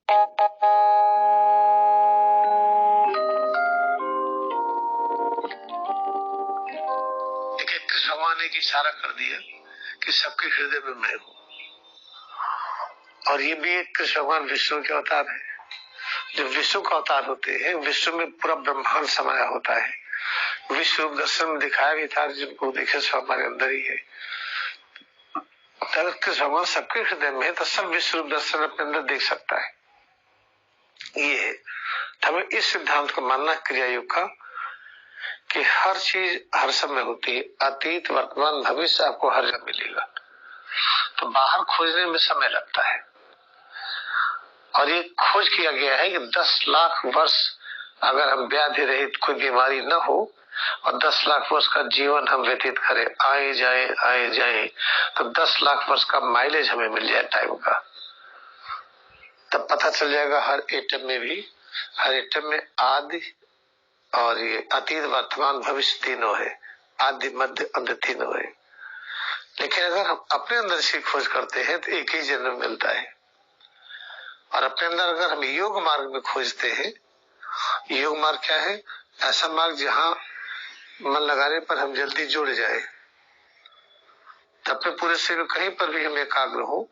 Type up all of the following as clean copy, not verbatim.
भगवान ने इशारा कर दिया कि सबके हृदय में मैं हूँ। और ये भी एक कृष्ण भगवान विष्णु के अवतार है। जब विष्णु का अवतार होते हैं, विश्व में पूरा ब्रह्मांड समाया होता है। विश्व रूप दर्शन में दिखाया भी था, जिनको देखे सो हमारे अंदर ही है। अगर कृष्ण भगवान सबके हृदय में है तो सब विश्व रूप दर्शन अपने अंदर देख सकता है। ये है, हमें इस सिद्धांत को मानना क्रिया योग का कि हर चीज हर समय होती है। अतीत वर्तमान भविष्य आपको हर जगह मिलेगा। तो बाहर खोजने में समय लगता है। और ये खोज किया गया है कि 10 लाख वर्ष अगर हम व्याधि रहित कोई बीमारी न हो और 10 लाख वर्ष का जीवन हम व्यतीत करें, आए जाए तो 10 लाख वर्ष का माइलेज हमें मिल जाए टाइम का। तब पता चल जाएगा हर एटम में भी, हर एटम में आदि और ये अतीत वर्तमान भविष्य तीनों है, आदि मध्य अंत तीनों है। लेकिन अगर हम अपने अंदर से खोज करते हैं तो एक ही जन्म मिलता है। और अपने अंदर अगर हम योग मार्ग में खोजते हैं, योग मार्ग क्या है? ऐसा मार्ग जहां मन लगाने पर हम जल्दी जुड़ जाए। अपने पूरे शरीर में कहीं पर भी हम एकाग्र हो,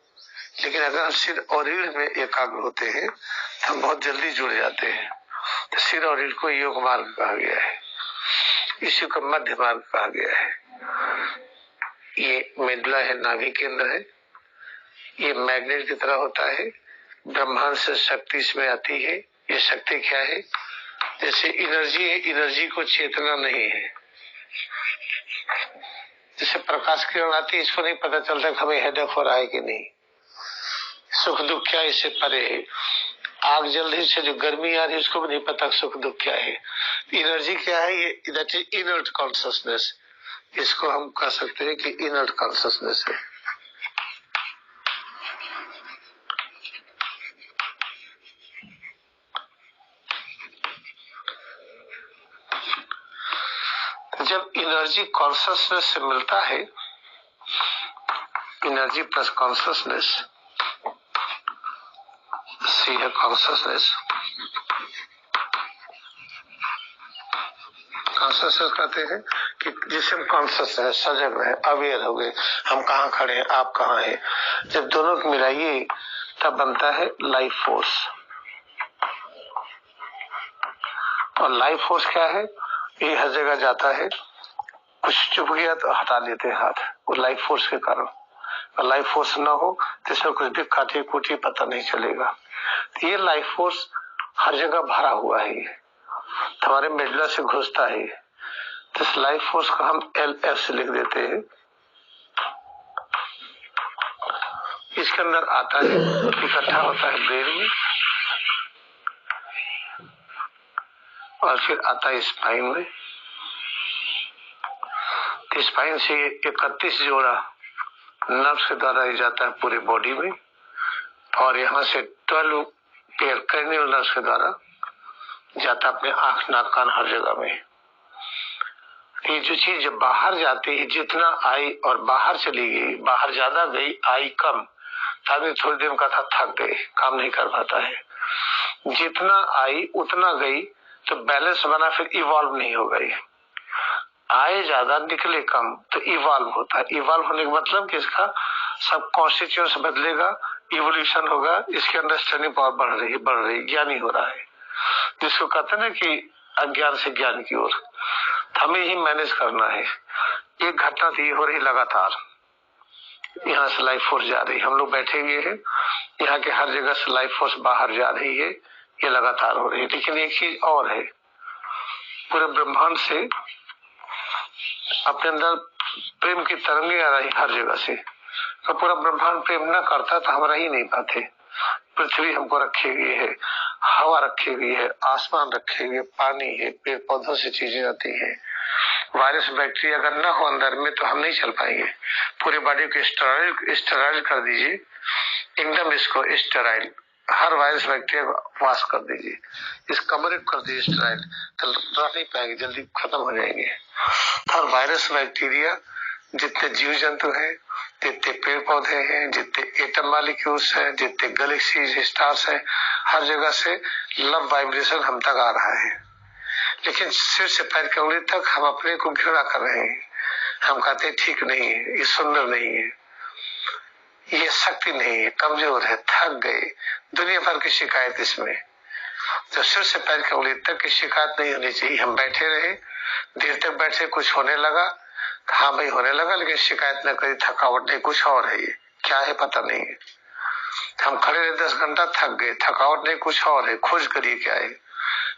लेकिन अगर हम सिर और रीढ़ में एकाग्र होते हैं तो हम बहुत जल्दी जुड़ जाते हैं। तो सिर और रीढ़ को योग मार्ग कहा गया है, इसी को मध्य मार्ग कहा गया है। ये मेडुला है, नाभि केंद्र है। ये मैग्नेट की तरह होता है। ब्रह्मांड से शक्ति इसमें आती है। ये शक्ति क्या है? जैसे एनर्जी है, एनर्जी को चेतना नहीं है। जैसे प्रकाश किरण आती है, इसको नहीं पता चलता कि हमें हेडेक हो रहा है कि नहीं। सुख दुख क्या इससे परे है। आग जल रही से जो गर्मी आ रही है उसको भी नहीं पता सुख दुख क्या है। एनर्जी क्या है? ये दैट इज इनर्ट कॉन्शियसनेस। इसको हम कह सकते हैं कि इनर्ट कॉन्शियसनेस है। जब एनर्जी कॉन्शियसनेस से मिलता है, एनर्जी प्लस कॉन्शियसनेस, सी है कॉन्शियसनेस। कॉन्शियसनेस कहते हैं कि जिसे हम कॉन्शियस है, सजग है, अवेयर हो गए, हम कहाँ खड़े हैं, आप कहाँ हैं। जब दोनों को मिलाइए तब बनता है लाइफ फोर्स। और लाइफ फोर्स क्या है? ये हर जगह जाता है। कुछ चुप गया तो हटा लेते हैं हाथ, वो लाइफ फोर्स के कारण। और लाइफ फोर्स ना हो तो इसमें कुछ भी काटी कुटी पता नहीं चलेगा। तो ये लाइफ फोर्स हर जगह भरा हुआ है। तो हमारे मेडुला से घुसता है। तो इस लाइफ फोर्स को हम LF से लिख देते हैं। इसके अंदर आता है, इकट्ठा होता है ब्रेन में, और फिर आता है स्पाइन में। स्पाइन से 31 जोड़ा नर्व्स के द्वारा ही जाता है पूरे बॉडी में। और यहाँ से 12 पेयर क्रेनियल नर्व्स के द्वारा जाता है अपने आंख नाक कान हर जगह में। ये जो चीज जब बाहर जाती है, जितना आई और बाहर चली गई, बाहर ज्यादा गई आई कम, तभी थोड़ी देर का था थक गए, काम नहीं कर पाता है। जितना आई उतना गई तो बैलेंस बना, फिर इवॉल्व नहीं हो गई। आए ज्यादा निकले कम तो इवॉल्व होता है। इवॉल्व होने का मतलब कि इसका सब कॉन्स्टिट्यूएंट्स बदलेगा, इवोल्यूशन होगा, इसकी अंडरस्टैंडिंग पावर बढ़ रही, ज्ञानी हो रहा है। जिसको कहते हैं ना कि अज्ञान से ज्ञान की ओर। हमें ही मैनेज करना है। एक घटना थी हो रही लगातार, यहाँ से लाइफ फोर्स जा रही, हम लोग बैठे हुए हैं, यहाँ के हर जगह से लाइफ फोर्स बाहर जा रही है, ये लगातार हो रही है। लेकिन एक चीज और है, पूरे ब्रह्मांड से अपने अंदर प्रेम की तरंगे आ रही हर जगह से। तो पूरा ब्रह्मांड प्रेम न करता तो हम रह ही नहीं पाते। पृथ्वी हमको रखी हुई है, हवा रखी हुई है, आसमान रखे हुए, पानी है, पेड़ पौधों से चीजें आती है। वायरस बैक्टीरिया अगर न हो अंदर में तो हम नहीं चल पाएंगे। पूरी बॉडी को स्टेराइल कर दीजिए, एकदम इसको स्टेराइल, हर वायरस बैक्टीरिया को वाश कर दीजिए, इस कमरे को कर दीजिए स्टेराइल, तो रह नहीं पाएंगे, जल्दी खत्म हो जाएंगे। हर वायरस बैक्टीरिया, जितने जीव जंतु हैं, जितने पेड़ पौधे हैं, जितने एटम मॉलिक्यूल्स हैं, जितने गैलेक्सी स्टार्स हैं, हर जगह से लव वाइब्रेशन हम तक आ रहा है। लेकिन सिर से पैर की उंगली तक हम अपने को घृणा कर रहे हैं। हम कहते हैं ठीक नहीं है, ये सुंदर नहीं है, ये शक्ति नहीं है, कमजोर है, थक गए, दुनिया भर की शिकायत इसमें। तो सिर से पैर की उंगली तक की शिकायत नहीं होनी चाहिए। हम बैठे रहे, देर तक बैठे, कुछ होने लगा, हाँ भाई होने लगा, लेकिन शिकायत न करी, थकावट नहीं, कुछ और है, ये क्या है पता नहीं है। हम खड़े रहे 10 घंटा, थक गए, थकावट नहीं, कुछ और है, खोज करिए क्या है।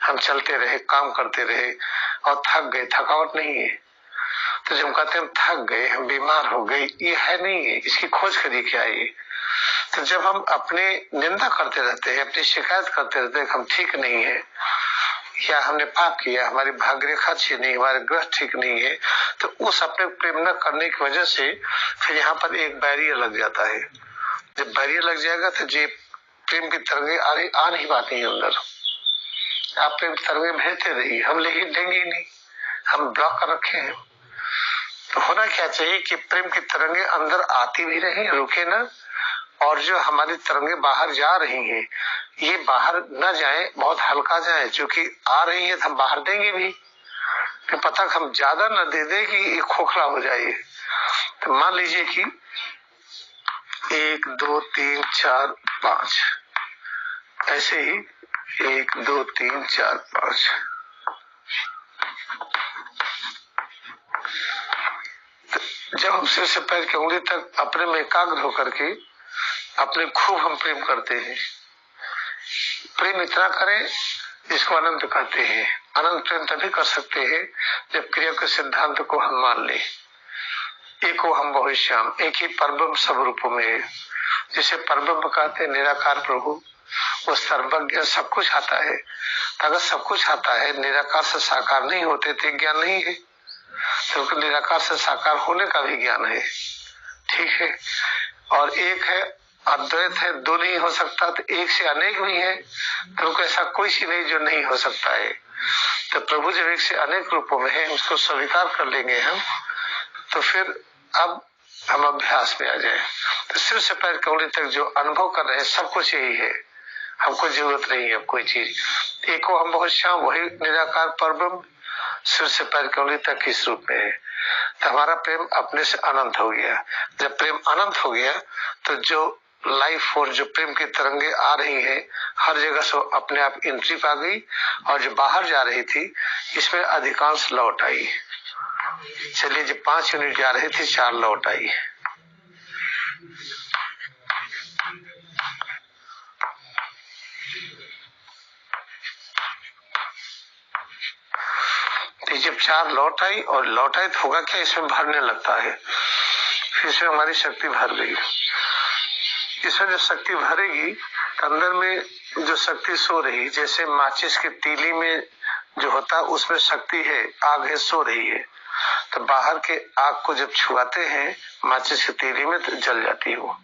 हम चलते रहे, काम करते रहे और थक गए, थकावट नहीं है। तो जब कहते हैं हम थक गए, हम बीमार हो गए, ये है नहीं है, इसकी खोज करिए क्या है। तो जब हम अपने निंदा करते रहते हैं, अपनी शिकायत करते रहते हैं, हम ठीक नहीं है या हमने पाप किया, हमारी भाग्य रेखा अच्छी नहीं, हमारे ग्रह ठीक नहीं है, तो उस अपने प्रेम न करने की वजह से फिर यहाँ पर एक बैरियर लग जाता है। जब बैरियर लग जाएगा तो जो प्रेम की तरंगे आ नहीं पाती है अंदर। आप प्रेम की तरंगे भेजते रहिए, हम लेकिन देंगे ही नहीं, हम ब्लॉक कर रखे हैं। तो होना क्या चाहिए कि प्रेम की तरंगे अंदर आती भी रहे, रुके ना, और जो हमारी तरंगे बाहर जा रही हैं ये बाहर न जाए, बहुत हल्का जाए, क्योंकि आ रही है तो हम बाहर देंगे भी, कि पता हम ज्यादा न दे दे कि ये खोखला हो जाए। तो मान लीजिए कि 1 2 3 4 5 ऐसे ही 1 2 3 4 5 जब हम सिर से पैर की उंगली तक अपने में एकाग्र होकर के अपने खूब हम प्रेम करते हैं। प्रेम इतना करें जिसको अनंत कहते हैं। अनंत प्रेम तभी कर सकते हैं जब क्रिया के सिद्धांत को हम मान ले। एको हम बहुत श्याम, एक ही परब्रह्म सब रूपों में है। जिसे परब्रह्म कहते हैं निराकार प्रभु, वो सर्वज्ञ, सब कुछ आता है। अगर सब कुछ आता है, निराकार से साकार नहीं होते तो ज्ञान नहीं है, तो निराकार से साकार होने का भी ज्ञान है, ठीक है। और एक है, अद्वैत है, दो नहीं हो सकता, तो एक से अनेक भी है, तो ऐसा कोई सी नहीं जो नहीं हो सकता है। तो प्रभु जब एक से अनेक रूपों में है, उसको स्वीकार कर लेंगे हम, तो फिर अब हम अभ्यास में आ जाए। तो सिर से पैर की उंगली तक जो अनुभव कर रहे हैं सब कुछ यही है, हमको जरूरत नहीं है कोई चीज। एको हम बहुत श्याम, वही निराकार परब्रह्म सिर से पैर की उंगली तक किस रूप में है। तो हमारा प्रेम अपने से अनंत हो गया। जब प्रेम अनंत हो गया तो जो लाइफ और जो प्रेम की तरंगे आ रही है हर जगह से अपने आप एंट्री पा गई, और जो बाहर जा रही थी इसमें अधिकांश लौट आई। चलिए, जो 5 यूनिट जा रही थी 4 लौट आई। तो जब 4 लौट आई, और लौट आई तो होगा क्या, इसमें भरने लगता है, फिर इसमें हमारी शक्ति भर गई। इसमें जो शक्ति भरेगी, अंदर में जो शक्ति सो रही, जैसे माचिस की तीली में जो होता उसमें शक्ति है, आग है, सो रही है, तो बाहर के आग को जब छुआते हैं माचिस की तीली में तो जल जाती है वो।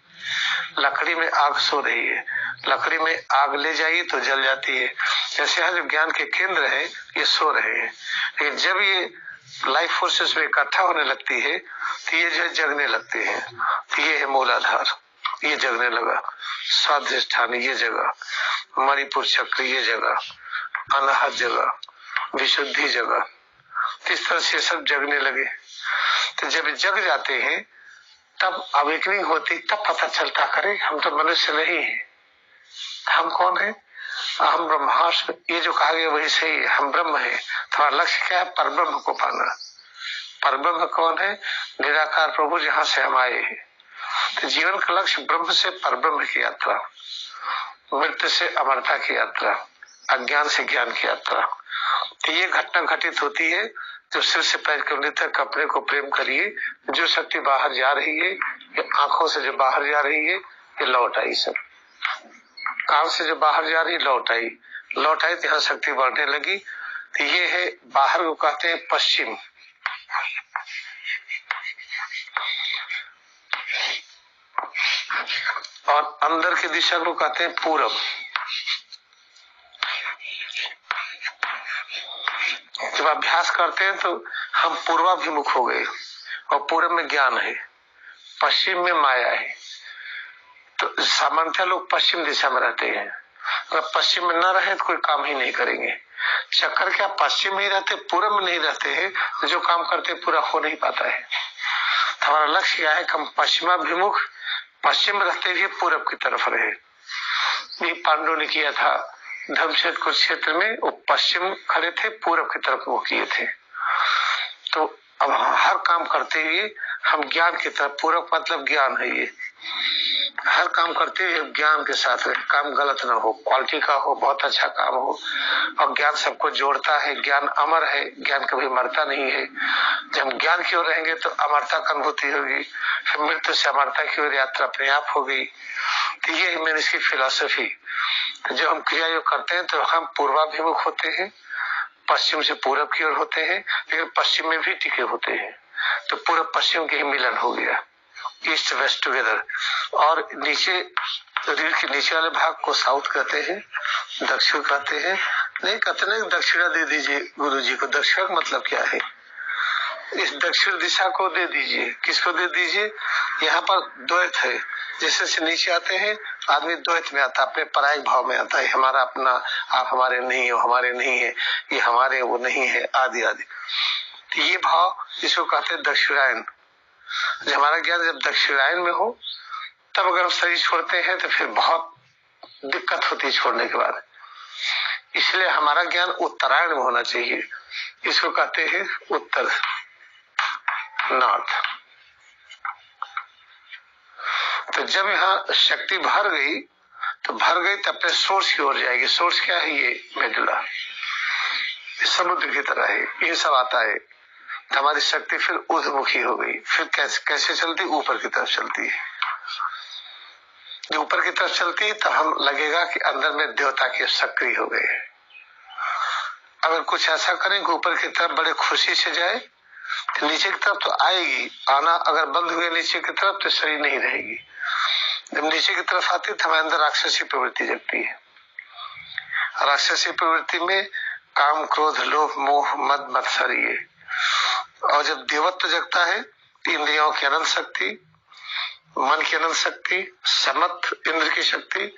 लकड़ी में आग सो रही है, लकड़ी में आग ले जाइए तो जल जाती है। जैसे यहाँ जो ज्ञान के केंद्र है ये सो रहे हैं, लेकिन जब ये लाइफ फोर्सेस में इकट्ठा होने लगती है तो ये जो जगने लगते हैं। तो ये है मूलाधार, ये जगने लगा, स्वाधिष्ठान ये जगह, मणिपुर चक्र ये जगह, अनाहत जगह, विशुद्धि जगह, इस तरह से सब जगने लगे। तो जब जग जाते हैं तब अवेकनिंग होती, तब पता चलता करे हम तो मनुष्य नहीं है, हम कौन है, हम ब्रह्मास्म। ये जो कहा गया वही सही है, हम ब्रह्म है। तो लक्ष्य क्या है, परब्रह्म को पाना। परब्रह्म कौन है, निराकार प्रभु, जहां से हम आए हैं। तो जीवन का लक्ष्य ब्रह्म से परब्रह्म की यात्रा, मृत्यु से अमरता की यात्रा, अज्ञान से ज्ञान की यात्रा। तो ये घटना घटित होती है जो सिर से पैर की उंगली तक अपने को प्रेम करिए। जो शक्ति बाहर जा रही है, ये आंखों से जो बाहर जा रही है ये लौट आई, सब कान से जो बाहर जा रही लौट आई, लौट आई तो यहाँ शक्ति बढ़ने लगी। तो ये है, बाहर को कहते हैं पश्चिम, और अंदर की दिशा को कहते हैं पूरब। जब अभ्यास करते हैं तो हम पूर्वाभिमुख हो गए, और पूरब में ज्ञान है। पश्चिम में माया है, तो सामान्यतः लोग पश्चिम दिशा में रहते हैं। अगर पश्चिम में न रहे तो कोई काम ही नहीं करेंगे। चक्कर क्या, पश्चिम में ही रहते, पूर्व में नहीं रहते हैं, तो जो काम करते पूरा हो नहीं पाता है। तो हमारा लक्ष्य क्या है कि हम पश्चिमाभिमुख, पश्चिम रहते हुए पूर्व की तरफ रहे। ये पांडवों ने किया था धर्मक्षेत्र कुरुक्षेत्र में, वो पश्चिम खड़े थे, पूर्व की तरफ वो किए थे। तो अब हर काम करते हुए हम ज्ञान की तरफ, पूर्व मतलब ज्ञान है, ये हर काम करते हुए ज्ञान के साथ रहे। काम गलत ना हो, क्वालिटी का हो, बहुत अच्छा काम हो। और ज्ञान सबको जोड़ता है, ज्ञान अमर है, ज्ञान कभी मरता नहीं है। जब हम ज्ञान की ओर रहेंगे तो अमरता की अनुभूति होगी, फिर मृत्यु से अमरता की ओर यात्रा अपने आप होगी। तो ये है मेरी इसकी फिलॉसफी। जब हम क्रिया योग करते हैं तो हम पूर्वाभिमुख होते हैं, पश्चिम से पूर्व की ओर होते हैं, लेकिन पश्चिम में भी टिके होते हैं। तो पूर्व पश्चिम के ही मिलन हो गया, ईस्ट वेस्ट टुगेदर। और नीचे रीढ़ के नीचे वाले भाग को साउथ कहते हैं, दक्षिण कहते हैं। नहीं कहते नहीं, दक्षिणा दे दीजिए गुरु जी को। दक्षिण का मतलब क्या है? इस दक्षिण दिशा को दे दीजिए। किसको दे दीजिए? यहाँ पर द्वैत है, जैसे से नीचे आते हैं आदमी द्वैत में आता है, अपने परायिक भाव में आता है, हमारा अपना, आप हमारे नहीं हो, हमारे नहीं है, ये हमारे वो नहीं है, आदि आदि। तो ये भाव इसको कहते हैं दक्षिणायन। जब हमारा ज्ञान जब दक्षिणायन में हो, तब अगर हम शरीर छोड़ते हैं तो फिर बहुत दिक्कत होती है छोड़ने के बाद। इसलिए हमारा ज्ञान उत्तरायण में होना चाहिए। इसको कहते हैं उत्तर, नॉर्थ। तो जब यहाँ शक्ति भर गई तो अपने सोर्स की ओर जाएगी। सोर्स क्या है? ये मेडुला, समुद्र की तरह है, ये सब आता है। तो हमारी शक्ति फिर ऊर्ध्वमुखी हो गई। फिर कैसे चलती? ऊपर की तरफ चलती है। जो ऊपर की तरफ चलती है तो हम लगेगा कि अंदर में देवता के सक्रिय हो गए। अगर कुछ ऐसा करें कि ऊपर की तरफ बड़े खुशी से जाए तो नीचे की तरफ तो आएगी, आना अगर बंद हुए नीचे की तरफ तो शरीर नहीं रहेगी। जब नीचे की तरफ आती तो हमारे अंदर राक्षसी प्रवृत्ति जगती है। राक्षसी प्रवृत्ति में काम, क्रोध, लोभ, मोह, मद, मत्सर ये। और जब देवत्व जगता है तो इंद्रियों की अनंत शक्ति, मन की अनंत शक्ति, समत इंद्र की शक्ति,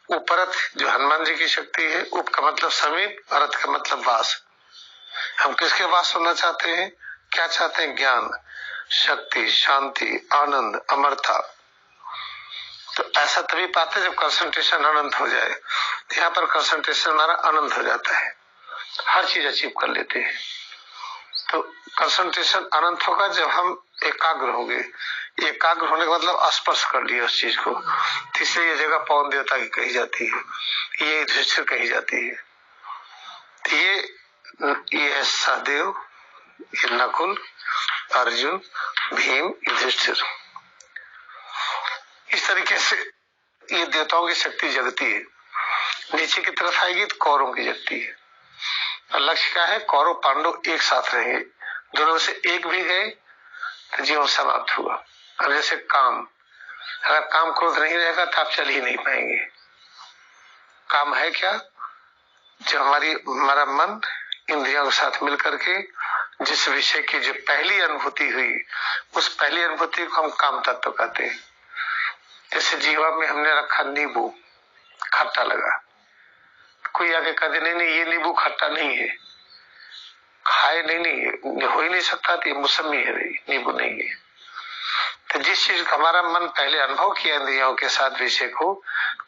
उपरत जो हनुमान जी की शक्ति है, उप का मतलब समीप, अरत का मतलब वास। हम किसके वास होना चाहते हैं? क्या चाहते हैं? ज्ञान, शक्ति, शांति, आनंद, अमरता। तो ऐसा तभी पाते जब कंसंट्रेशन अनंत हो जाए। यहाँ पर कंसंट्रेशन हमारा अनंत हो जाता है, हर चीज अचीव कर लेते हैं। तो कंसंट्रेशन अनंत होगा जब हम एकाग्र होंगे। एकाग्र होने का मतलब स्पर्श कर लिया उस चीज को। इसलिए ये जगह पवन देवता की कही जाती है, ये युधिष्ठिर कही जाती है। तो ये सहदेव, ये नकुल, अर्जुन, भीम, युधिष्ठिर, इस तरीके से ये देवताओं की शक्ति जगती है। नीचे की तरफ आएगी तो कौरवों की जगती है। और लक्ष्य क्या है? कौरव पांडव एक साथ रहेंगे। दोनों से एक भी गए तो जीवन समाप्त हुआ। अब जैसे काम, अगर काम क्रोध नहीं रहेगा तो आप चल ही नहीं पाएंगे। काम है क्या? जो हमारा मन इंद्रियों के साथ मिलकर के जिस विषय की जो पहली अनुभूति हुई, उस पहली अनुभूति को हम काम तत्व कहते हैं। जैसे जीवा में हमने रखा नींबू, खट्टा लगा, कोई आके कह दे नहीं ये नींबू खट्टा नहीं है, खाए नहीं हो ही नहीं सकता, तो ये मौसमी है, नींबू नहीं है। तो जिस चीज का हमारा मन पहले अनुभव किया इंद्रियों के साथ विषय को,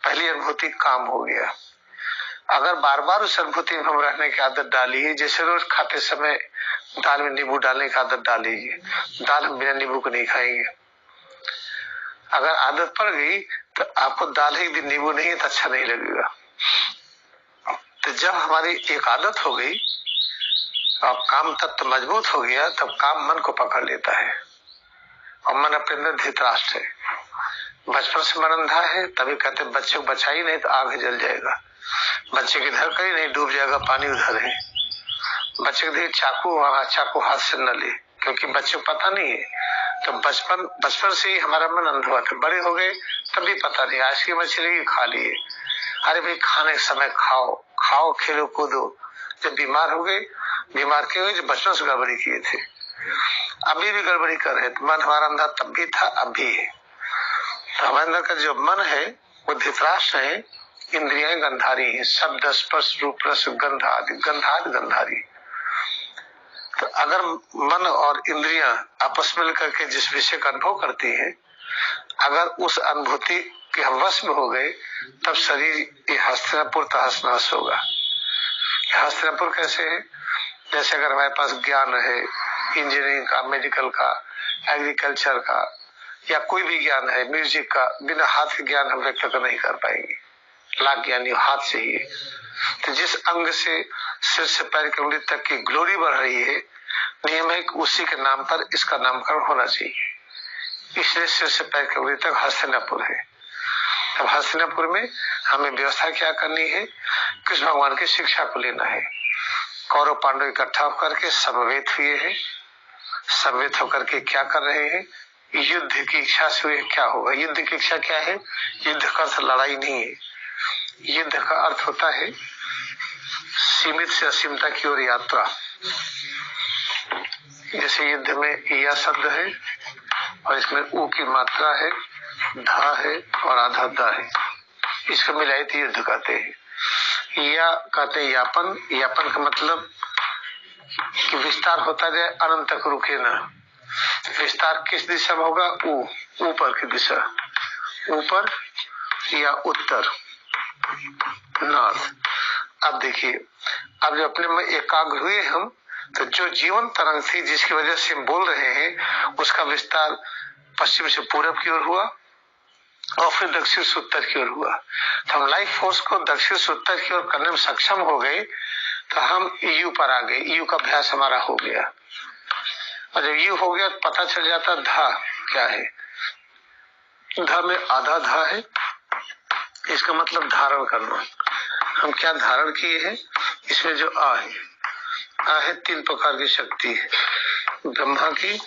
पहली अनुभूति काम हो गया। अगर बार बार उस अनुभूति में हम रहने की आदत डाली है, जैसे रोज खाते समय दाल में नींबू डालने की आदत डालिए, दाल हम बिना नींबू को नहीं खाएंगे। अगर आदत पड़ गई तो आपको दाल एक दिन नींबू नहीं है तो अच्छा नहीं लगेगा। तो जब हमारी एक आदत हो गई और काम तत्व मजबूत हो गया, तब काम मन को पकड़ लेता है। और मन अपने अंदर धृतराष्ट्र है। बचपन से मन अंधा है, तभी कहते बच्चे को बचाई नहीं तो आग जल जाएगा। बच्चे की धर कहीं नहीं, डूब जाएगा, पानी उधर है। बच्चे को देखिए चाकू हाथ से न ले, क्योंकि बच्चे को पता नहीं है। तो बचपन से ही हमारा मन अंधा हुआ था। बड़े हो गए तब भी पता नहीं, आज की मछली खा लिए। अरे भाई खाने के समय खाओ खेलो कूदो। जब बीमार हो गए, बीमार क्यों हुए? जो बचपन से गड़बड़ी किए थे। अभी भी गड़बड़ी कर रहे हैं। तो मन हमारा अंदर तब भी था, अब भी है। तो हमारे अंदर का जो मन है वो धृतराष्ट्र है, इंद्रियां गंधारी है, शब्द स्पर्श रूप रस गंध आदि गंधारी। तो अगर मन और इंद्रियां आपस में मिलकर के जिस विषय का अनुभव करती है, अगर उस अनुभूति के हम वश में हो गए, तब शरीर ये हस्तिनापुर तहस होगा। हस्तिनापुर कैसे है? जैसे अगर हमारे पास ज्ञान है इंजीनियरिंग का, मेडिकल का, एग्रीकल्चर का, या कोई भी ज्ञान है, म्यूजिक का, बिना हाथ के ज्ञान हम व्यक्त नहीं कर पाएंगे। लाख ज्ञानी हाथ चाहिए। तो जिस अंग से सिर से पैर की उंगली तक की ग्लोरी बढ़ रही है, नियम है कि उसी के नाम पर इसका नामकरण होना चाहिए। इसलिए सिर से पैर की उंगली तक हस्तिनापुर है। अब हस्तिनापुर में हमें व्यवस्था क्या करनी है? कृष्ण भगवान की शिक्षा को लेना है। कौरव पांडव इकट्ठा होकर के समवेत हुए हैं। समवेत होकर के क्या कर रहे हैं? युद्ध की इच्छा से क्या होगा? युद्ध की इच्छा क्या है? युद्ध का अर्थ लड़ाई नहीं है। युद्ध का अर्थ होता है सीमित से असीमता की ओर यात्रा। जैसे युद्ध में या शब्द है और इसमें ऊ की मात्रा है, धा है और आधा दा है, इसको मिलाई तो युद्ध कहते हैं। या कहते हैं यापन। यापन का मतलब कि विस्तार होता जाए, अनंत तक रुके ना। विस्तार किस दिशा में होगा? ऊपर की दिशा, ऊपर या उत्तर, नॉर्थ। अब देखिए, अब जो अपने में एकाग्र हुए हम, तो जो जीवन तरंग थी जिसकी वजह से हम बोल रहे हैं, उसका विस्तार पश्चिम से पूरब की ओर हुआ और फिर दक्षिण से उत्तर की ओर हुआ। तो हम लाइफ फोर्स को दक्षिण से उत्तर की ओर करने में सक्षम हो गए, तो हम यू पर आ गए। यू का अभ्यास हमारा हो गया, और जब यू हो गया तो पता चल जाता धा क्या है। धा में आधा धा है, इसका मतलब धारण करना। हम क्या धारण किए हैं? इसमें जो आ है तीन प्रकार की शक्ति है, ब्रह्मा की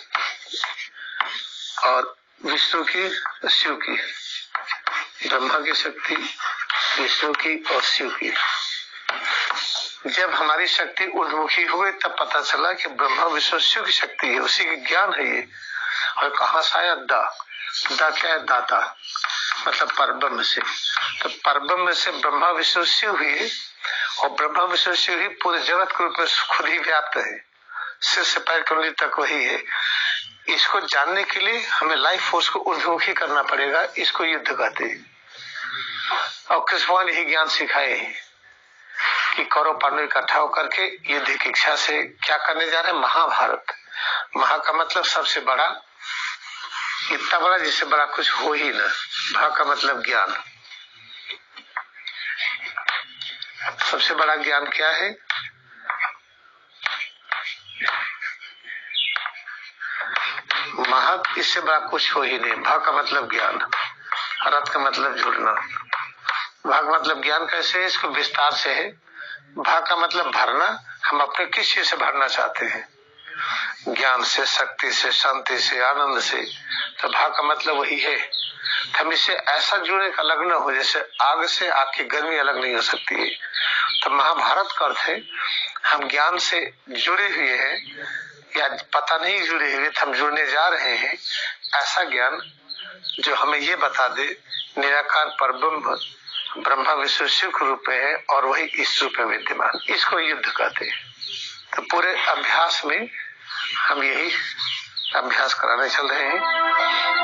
और विष्णु की, शिव की। ब्रह्मा की शक्ति, विष्णु की और शिव की। जब हमारी शक्ति ऊर्ध्वमुखी हुई तब पता चला कि ब्रह्मा विष्णु शिव की शक्ति है, उसी की ज्ञान है ये। और कहाँ से आया? दा क्या है? दाता, मतलब परब्रह्म से। तो परब्रह्म से ब्रह्मा विष्णु शिव हुई, और ब्रह्मा विष्णु शिव ही पूरे जगत के रूप में खुद ही व्याप्त है। सिर से पैर की उंगली तक वही है। इसको जानने के लिए हमें लाइफ फोर्स को ऊर्ध्वमुखी करना पड़ेगा। इसको युद्ध कहते हैं। और कृष्ण भगवान यही ज्ञान सिखाए हैं कि कौरव पांडव इकट्ठा होकर के युद्ध की इच्छा से क्या करने जा रहे हैं? महाभारत। महा का मतलब सबसे बड़ा, इतना बड़ा जिससे बड़ा कुछ हो ही ना। भा का मतलब ज्ञान। सबसे बड़ा ज्ञान क्या है? महत, इससे बड़ा कुछ हो ही नहीं। भा का मतलब ज्ञान, रथ का मतलब जुड़ना। भा का मतलब ज्ञान कैसे है? इसको विस्तार से है। भा का मतलब भरना। हम अपने किस चीज से भरना चाहते हैं? ज्ञान से, शक्ति से, शांति से, आनंद से। तो भा का मतलब वही है। हम इससे ऐसा जुड़े का अलग न हो, जैसे आग से आग की गर्मी अलग नहीं हो सकती है। तो महाभारत का अर्थ है हम ज्ञान से जुड़े हुए हैं, या पता नहीं जुड़े हुए, हम जुड़ने जा रहे हैं। ऐसा ज्ञान जो हमें ये बता दे निराकार परब्रह्म ब्रह्मा विष्णु शिव के रूप में है, और वही इस रूप में विद्यमान। इसको युद्ध कहते हैं। तो पूरे अभ्यास में हम यही अभ्यास कराने चल रहे हैं।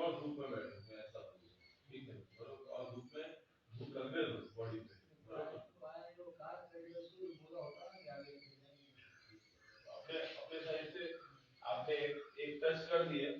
और धूप में बैठे ऐसा ठीक है, और धूप में धूप लग रही है बॉडी पे, अपने अपने साइड से आपने एक टच कर दिए